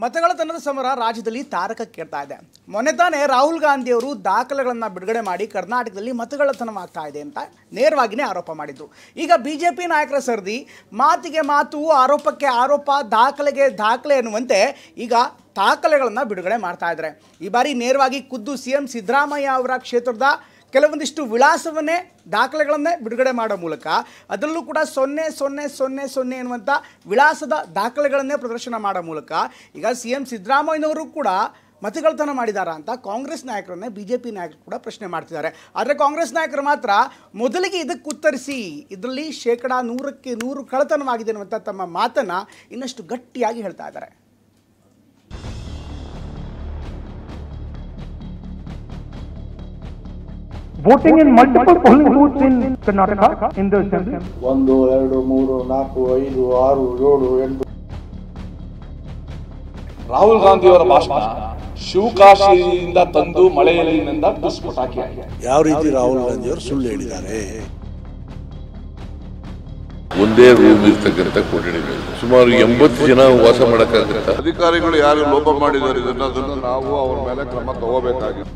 ಮತಗಳತನದ ಸಮರ ರಾಜ್ಯದಲ್ಲಿ ತಾರಕಕ್ಕೇರ್ತಾ ಇದೆ. ಮೊನ್ನೆ ತಾನೇ ರಾಹುಲ್ ಗಾಂಧಿ ಅವರು ದಾಖಲೆಗಳನ್ನು ಬಿಡುಗಡೆ ಮಾಡಿ ಕರ್ನಾಟಕದಲ್ಲಿ ಮತಗಳತನವಾಗ್ತಾ ಇದೆ ಅಂತ ನೇರವಾಗಿಯೇ ಆರೋಪ ಮಾಡಿದ್ರು. ಈಗ ಬಿಜೆಪಿ ನಾಯಕರ ಸರದಿ ಮಾತಿಗೆ ಮಾತು, ಆರೋಪಕ್ಕೆ ಆರೋಪ, ದಾಖಲೆಗೆ ದಾಖಲೆ ಎನ್ನುವಂತೆ ಈಗ ದಾಖಲೆಗಳನ್ನು ಬಿಡುಗಡೆ ಮಾಡ್ತಾ ಇದ್ದಾರೆ. ಈ ಬಾರಿ ನೇರವಾಗಿ ಖುದ್ದು ಸಿಎಂ ಸಿದ್ದರಾಮಯ್ಯ ಅವರ ಕ್ಷೇತ್ರದ ಕೆಲವೊಂದಿಷ್ಟು ವಿಳಾಸವನ್ನೇ ದಾಖಲೆಗಳನ್ನೇ ಬಿಡುಗಡೆ ಮಾಡೋ ಮೂಲಕ ಅದರಲ್ಲೂ ಕೂಡ 0000 ಎನ್ನುವಂಥ ವಿಳಾಸದ ದಾಖಲೆಗಳನ್ನೇ ಪ್ರದರ್ಶನ ಮಾಡೋ ಮೂಲಕ ಈಗ ಸಿಎಂ ಸಿದ್ದರಾಮಯ್ಯನವರು ಕೂಡ ಮತಗಳತನ ಮಾಡಿದಾರಾ ಅಂತ ಕಾಂಗ್ರೆಸ್ ನಾಯಕರನ್ನೇ ಬಿಜೆಪಿ ನಾಯಕರು ಕೂಡ ಪ್ರಶ್ನೆ ಮಾಡ್ತಿದ್ದಾರೆ. ಆದರೆ ಕಾಂಗ್ರೆಸ್ ನಾಯಕರು ಮಾತ್ರ ಮೊದಲಿಗೆ ಇದಕ್ಕೆ ಉತ್ತರಿಸಿ ಇದರಲ್ಲಿ 100% 100 ಕಳ್ಳತನವಾಗಿದೆ ಅನ್ನುವಂಥ ತಮ್ಮ ಮಾತನ್ನು ಇನ್ನಷ್ಟು ಗಟ್ಟಿಯಾಗಿ ಹೇಳ್ತಾ ಇದ್ದಾರೆ. Voting in multiple polling booths in Karnataka in the assembly. 1, 2, 3, 4, 5, 6, 7, 8. Rahul Gandhi ಅವರ ಭಾಷಣ ಶಿವಕಾಶಿಯಿಂದ ತಂದು ಮಳೆಯಲ್ಲಿನಿಂದ ಪಟಾಕಿ ಆಗಿದೆ. ಯಾವ ರೀತಿ ರಾಹುಲ್ ಗಾಂಧಿ ಅವರು ಸುಳ್ಳು ಹೇಳಿದ್ದಾರೆ? ಒಂದೇ ರೂಮ್ ಇರ್ತಕ್ಕಂಥ ಕೊಠಡಿಗಳು ಸುಮಾರು 80 ಜನ ವಾಸ ಮಾಡಕ್ಕಾಗುತ್ತೆ. ಅಧಿಕಾರಿಗಳು ಯಾರು ಲೋಪ ಮಾಡಿದ್ದಾರೆ ಅದನ್ನು ನಾವು ಅವರ ಮೇಲೆ ಕ್ರಮ ತಗೋಬೇಕಾಗಿದೆ.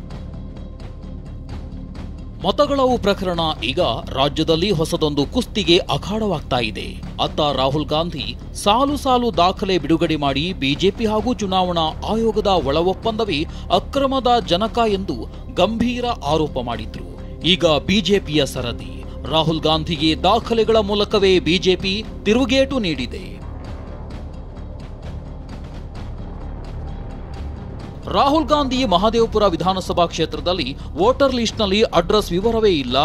ಮತಗಳವು ಪ್ರಕರಣ ಈಗ ರಾಜ್ಯದಲ್ಲಿ ಹೊಸದೊಂದು ಕುಸ್ತಿಗೆ ಅಖಾಡವಾಗ್ತಾ ಇದೆ. ಅತ್ತ ರಾಹುಲ್ ಗಾಂಧಿ ಸಾಲು ಸಾಲು ದಾಖಲೆ ಬಿಡುಗಡೆ ಮಾಡಿ ಬಿಜೆಪಿ ಹಾಗೂ ಚುನಾವಣಾ ಆಯೋಗದ ಒಳ ಒಪ್ಪಂದವೇ ಅಕ್ರಮದ ಜನಕ ಎಂದು ಗಂಭೀರ ಆರೋಪ ಮಾಡಿದ್ರು. ಈಗ ಬಿಜೆಪಿಯ ಸರದಿ ರಾಹುಲ್ ಗಾಂಧಿಗೆ ದಾಖಲೆಗಳ ಮೂಲಕವೇ ಬಿಜೆಪಿ ತಿರುಗೇಟು ನೀಡಿದೆ. ರಾಹುಲ್ ಗಾಂಧಿ ಮಹದೇವಪುರ ವಿಧಾನಸಭಾ ಕ್ಷೇತ್ರದಲ್ಲಿ ವೋಟರ್ ಲಿಸ್ಟ್ನಲ್ಲಿ ಅಡ್ರೆಸ್ ವಿವರವೇ ಇಲ್ಲ,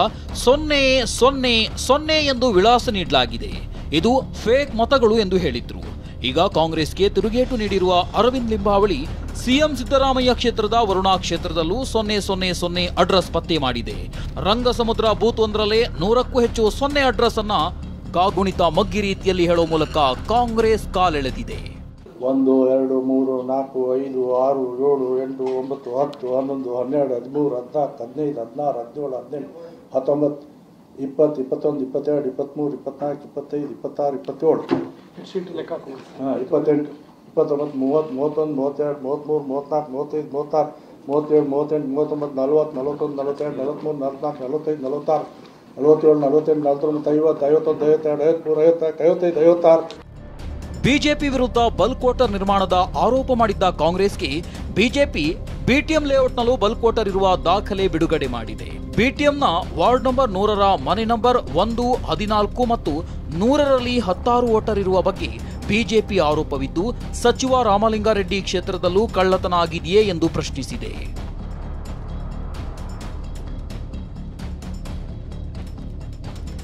0000 ಎಂದು ವಿಳಾಸ ನೀಡಲಾಗಿದೆ, ಇದು ಫೇಕ್ ಮತಗಳು ಎಂದು ಹೇಳಿದ್ರು. ಈಗ ಕಾಂಗ್ರೆಸ್ಗೆ ತಿರುಗೇಟು ನೀಡಿರುವ ಅರವಿಂದ್ ಲಿಂಬಾವಳಿ ಸಿಎಂ ಸಿದ್ದರಾಮಯ್ಯ ಕ್ಷೇತ್ರದ ವರುಣಾ ಕ್ಷೇತ್ರದಲ್ಲೂ 0000 ಅಡ್ರೆಸ್ ಪತ್ತೆ ಮಾಡಿದೆ. ರಂಗಸಮುದ್ರ ಬೂತ್ ಒಂದರಲ್ಲೇ 100ಕ್ಕೂ ಹೆಚ್ಚು 0 ಅಡ್ರೆಸ್ ಅನ್ನ ಕಾಗುಣಿತ ಮಗ್ಗಿ ರೀತಿಯಲ್ಲಿ ಹೇಳೋ ಮೂಲಕ ಕಾಂಗ್ರೆಸ್ ಕಾಲೆಳೆದಿದೆ. 1, 2, 3, 4, 5, 6, 7, 8, 9, 10, 11, 12, 13, 14, 15, 16, 17, 18, 20, 21, 22, 23, 24, 25, 26, 27, 28, 29, 30, 31, 32, 33, 34, 35, 36, 37, 38, 39, 40, 41, 42, 43, 44, 45, 46, 47, 48, 49, 50, 51, 52, 53, 55, 56. ಬಿಜೆಪಿ ವಿರುದ್ಧ ಬಲ್ಕ್ ಕ್ವಾರ್ಟರ್ ನಿರ್ಮಾಣದ ಆರೋಪ ಮಾಡಿದ್ದ ಕಾಂಗ್ರೆಸ್ಗೆ ಬಿಜೆಪಿ ಬಿಟಿಎಂ ಲೇಔಟ್ನಲ್ಲೂ ಬಲ್ಕ್ ಕ್ವಾರ್ಟರ್ ಇರುವ ದಾಖಲೆ ಬಿಡುಗಡೆ ಮಾಡಿದೆ. ಬಿಟಿಎಂನ ವಾರ್ಡ್ ನಂಬರ್ 100ರ ಮನೆ ನಂಬರ್ 1, 14 ಮತ್ತು 100ರಲ್ಲಿ 16 ವೋಟರ್ ಇರುವ ಬಗ್ಗೆ ಬಿಜೆಪಿ ಆರೋಪವಿದ್ದು, ಸಚಿವ ರಾಮಲಿಂಗಾರೆಡ್ಡಿ ಕ್ಷೇತ್ರದಲ್ಲೂ ಕಳ್ಳತನ ಆಗಿದೆಯೇ ಎಂದು ಪ್ರಶ್ನಿಸಿದೆ.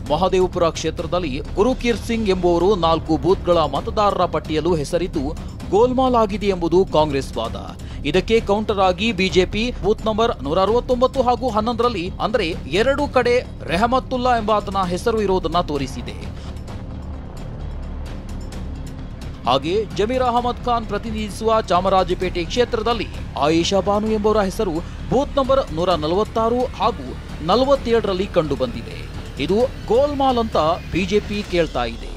ಮಹದೇವಪುರ ಕ್ಷೇತ್ರದಲ್ಲಿ ಗುರುಕೀರ್ ಸಿಂಗ್ ಎಂಬುವರು 4 ಬೂತ್ಗಳ ಮತದಾರರ ಪಟ್ಟಿಯಲ್ಲೂ ಹೆಸರಿದ್ದು ಗೋಲ್ಮಾಲ್ ಆಗಿದೆ ಎಂಬುದು ಕಾಂಗ್ರೆಸ್ ವಾದ. ಇದಕ್ಕೆ ಕೌಂಟರ್ ಆಗಿ ಬಿಜೆಪಿ ಬೂತ್ ನಂಬರ್ 169 ಹಾಗೂ 11ರಲ್ಲಿ ಅಂದರೆ 2 ಕಡೆ ರೆಹಮತ್ತುಲ್ಲಾ ಎಂಬಾತನ ಹೆಸರು ಇರುವುದನ್ನು ತೋರಿಸಿದೆ. ಹಾಗೆ ಜಮೀರ್ ಅಹಮದ್ ಖಾನ್ ಪ್ರತಿನಿಧಿಸುವ ಚಾಮರಾಜಪೇಟೆ ಕ್ಷೇತ್ರದಲ್ಲಿ ಆಯಿಷಾ ಬಾನು ಎಂಬುವರ ಹೆಸರು ಬೂತ್ ನಂಬರ್ 146 ಹಾಗೂ 47ರಲ್ಲಿ ಕಂಡುಬಂದಿದೆ. ಇದು ಗೋಲ್ಮಾಲ್ ಅಂತ ಬಿಜೆಪಿ ಕೇಳ್ತಾ ಇದೆ.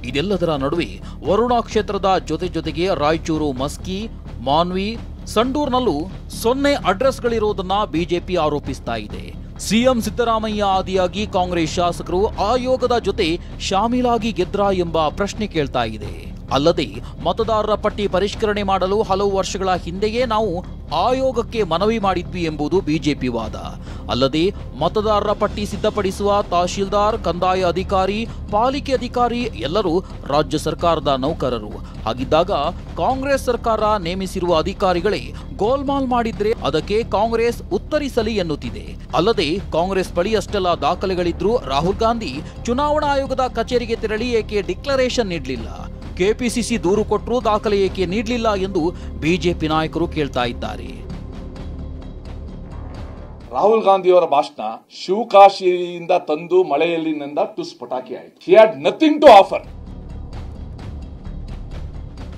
ಇದೆಲ್ಲದರ ನಡುವೆ ವರುಣಾ ಕ್ಷೇತ್ರದ ಜೊತೆಗೆ ರಾಯಚೂರು ಮಸ್ಕಿ, ಮಾನ್ವಿ, ಸಂಡೂರ್ನಲ್ಲೂ 0 ಅಡ್ರೆಸ್ಗಳಿರುವುದನ್ನ ಬಿಜೆಪಿ ಆರೋಪಿಸ್ತಾ ಇದೆ. ಸಿಎಂ ಸಿದ್ದರಾಮಯ್ಯ ಆದಿಯಾಗಿ ಕಾಂಗ್ರೆಸ್ ಶಾಸಕರು ಆಯೋಗದ ಜೊತೆ ಶಾಮೀಲಾಗಿ ಗೆದ್ರಾ ಎಂಬ ಪ್ರಶ್ನೆ ಕೇಳ್ತಾ ಇದೆ. ಅಲ್ಲದೆ ಮತದಾರರ ಪಟ್ಟಿ ಪರಿಷ್ಕರಣೆ ಮಾಡಲು ಹಲವು ವರ್ಷಗಳ ಹಿಂದೆಯೇ ನಾವು ಆಯೋಗಕ್ಕೆ ಮನವಿ ಮಾಡಿದ್ವಿ ಎಂಬುದು ಬಿಜೆಪಿ ವಾದ. ಅಲ್ಲದೆ ಮತದಾರರ ಪಟ್ಟಿ ಸಿದ್ಧಪಡಿಸುವ ತಹಶೀಲ್ದಾರ್, ಕಂದಾಯ ಅಧಿಕಾರಿ, ಪಾಲಿಕೆ ಅಧಿಕಾರಿ ಎಲ್ಲರೂ ರಾಜ್ಯ ಸರ್ಕಾರದ ನೌಕರರು. ಹಾಗಿದ್ದಾಗ ಕಾಂಗ್ರೆಸ್ ಸರ್ಕಾರ ನೇಮಿಸಿರುವ ಅಧಿಕಾರಿಗಳೇ ಗೋಲ್ಮಾಲ್ ಮಾಡಿದ್ರೆ ಅದಕ್ಕೆ ಕಾಂಗ್ರೆಸ್ ಉತ್ತರಿಸಲಿ ಎನ್ನುತ್ತಿದೆ. ಅಲ್ಲದೆ ಕಾಂಗ್ರೆಸ್ ಬಳಿ ಅಷ್ಟೆಲ್ಲ ದಾಖಲೆಗಳಿದ್ರೂ ರಾಹುಲ್ ಗಾಂಧಿ ಚುನಾವಣಾ ಆಯೋಗದ ಕಚೇರಿಗೆ ತೆರಳಿ ಏಕೆ ಡಿಕ್ಲರೇಷನ್ ನೀಡಲಿಲ್ಲ, ಕೆಪಿಸಿಸಿ ದೂರು ಕೊಟ್ಟರೂ ದಾಖಲೆ ಏಕೆ ನೀಡಲಿಲ್ಲ ಎಂದು ಬಿಜೆಪಿ ನಾಯಕರು ಕೇಳ್ತಾ ಇದ್ದಾರೆ. ರಾಹುಲ್ ಗಾಂಧಿ ಅವರ ಭಾಷಣ ಶಿವಕಾಶಿಯಿಂದ ತಂದು ಮಳೆಯಲ್ಲಿನಿಂದ ಪಟಾಕಿ ಆಯಿತು. He had nothing to offer.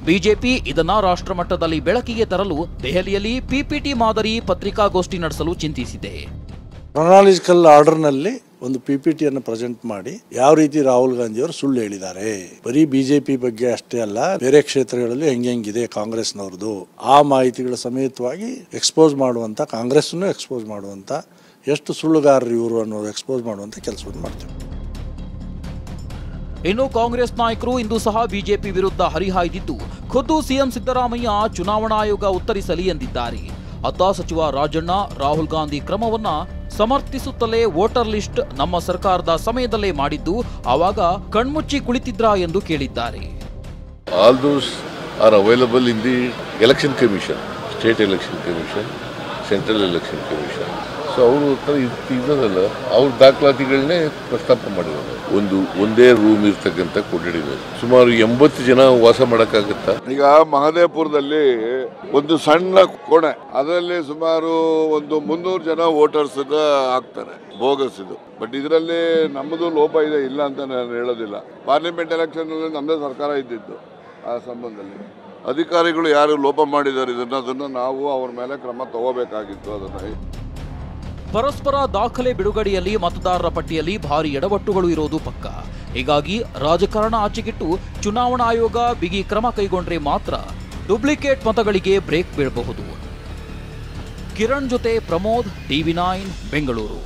BJP ಇದನ್ನ ರಾಷ್ಟ್ರ ಮಟ್ಟದಲ್ಲಿ ಬೆಳಕಿಗೆ ತರಲು ದೆಹಲಿಯಲ್ಲಿ ಪಿಪಿಟಿ ಮಾದರಿ ಪತ್ರಿಕಾಗೋಷ್ಠಿ ನಡೆಸಲು ಚಿಂತಿಸಿದೆ. ಕ್ರೊನಾಲಜಿಕಲ್ ಆರ್ಡರ್ನಲ್ಲಿ ಒಂದು PPTಯನ್ನು ಪ್ರೆಸೆಂಟ್ ಮಾಡಿ ಯಾವ ರೀತಿ ರಾಹುಲ್ ಗಾಂಧಿ ಅವರು ಸುಳ್ಳು ಹೇಳಿದ್ದಾರೆ. ಬರೀ ಬಿಜೆಪಿ ಬಗ್ಗೆ ಅಷ್ಟೇ ಅಲ್ಲ, ಬೇರೆ ಕ್ಷೇತ್ರಗಳಲ್ಲಿ ಹೆಂಗಿದೆ ಕಾಂಗ್ರೆಸ್ನವ್ರದ್ದು ಆ ಮಾಹಿತಿಗಳ ಸಮೇತವಾಗಿ ಎಕ್ಸ್ಪೋಸ್ ಮಾಡುವಂತ, ಕಾಂಗ್ರೆಸ್ನು ಎಕ್ಸ್ಪೋಸ್ ಮಾಡುವಂತ, ಎಷ್ಟು ಸುಳ್ಳುಗಾರರು ಇವರು ಅನ್ನೋದು ಎಕ್ಸ್ಪೋಸ್ ಮಾಡುವಂತ ಕೆಲಸವನ್ನು ಮಾಡ್ತೀವಿ. ಇನ್ನು ಕಾಂಗ್ರೆಸ್ ನಾಯಕರು ಇಂದು ಸಹ ಬಿಜೆಪಿ ವಿರುದ್ಧ ಹರಿಹಾಯ್ದಿದ್ದು, ಖುದ್ದು ಸಿಎಂ ಸಿದ್ದರಾಮಯ್ಯ ಚುನಾವಣಾ ಆಯೋಗ ಉತ್ತರಿಸಲಿ ಎಂದಿದ್ದಾರೆ. ಅತ್ತ ಸಚಿವ ರಾಜಣ್ಣ ರಾಹುಲ್ ಗಾಂಧಿ ಕ್ರಮವನ್ನ ಸಮರ್ಥಿಸುತ್ತಲೇ ವೋಟರ್ ಲಿಸ್ಟ್ ನಮ್ಮ ಸರ್ಕಾರದ ಸಮಯದಲ್ಲೇ ಮಾಡಿದ್ದು, ಆವಾಗ ಕಣ್ಮುಚ್ಚಿ ಕುಳಿತಿದ್ರಾ ಎಂದು ಕೇಳಿದ್ದಾರೆ. All those are available in the election commission, state election commission, central election commission. So ಅವರು ಇದಲ್ಲ, ಅವ್ರ ದಾಖಲಾತಿಗಳನ್ನೇ ಪ್ರಸ್ತಾಪ ಮಾಡಿದ್ದಾರೆ. ಒಂದೇ ರೂಮ್ ಇರ್ತಕ್ಕಂಥ ಕೊಠಡಿಗಳು ಸುಮಾರು 80 ಜನ ವಾಸ ಮಾಡಕ್ಕಾಗತ್ತಾ? ಈಗ ಮಹದೇವಪುರದಲ್ಲಿ ಒಂದು ಸಣ್ಣ ಕೋಣೆ, ಅದರಲ್ಲಿ ಸುಮಾರು ಒಂದು 300 ಜನ ವೋಟರ್ಸ್ ಹಾಕ್ತಾರೆ, ಬೋಗಸ್ ಇದು. ಬಟ್ ಇದರಲ್ಲಿ ನಮ್ಮದು ಲೋಪ ಇದೆ, ಇಲ್ಲ ಅಂತ ನಾನು ಹೇಳೋದಿಲ್ಲ. ಪಾರ್ಲಿಮೆಂಟ್ ಎಲೆಕ್ಷನ್ ನಮ್ಮದೇ ಸರ್ಕಾರ ಇದ್ದಿದ್ದು. ಆ ಸಂಬಂಧದಲ್ಲಿ ಅಧಿಕಾರಿಗಳು ಯಾರು ಲೋಪ ಮಾಡಿದ್ದಾರೆ ಅದನ್ನು ನಾವು ಅವ್ರ ಮೇಲೆ ಕ್ರಮ ತಗೋಬೇಕಾಗಿತ್ತು. ಅದನ್ನ ಪರಸ್ಪರ ದಾಖಲೆ ಬಿಡುಗಡೆಯಲ್ಲಿ ಮತದಾರರ ಪಟ್ಟಿಯಲ್ಲಿ ಭಾರಿ ಎಡವಟ್ಟುಗಳು ಇರೋದು ಪಕ್ಕ. ಹೀಗಾಗಿ ರಾಜಕಾರಣ ಆಚೆಗಿಟ್ಟು ಚುನಾವಣಾ ಆಯೋಗ ಬಿಗಿ ಕ್ರಮ ಕೈಗೊಂಡ್ರೆ ಮಾತ್ರ ಡೂಪ್ಲಿಕೇಟ್ ಮತಗಳಿಗೆ ಬ್ರೇಕ್ ಬೀಳಬಹುದು. ಕಿರಣ್ ಜೊತೆ ಪ್ರಮೋದ್, TV9 ಬೆಂಗಳೂರು.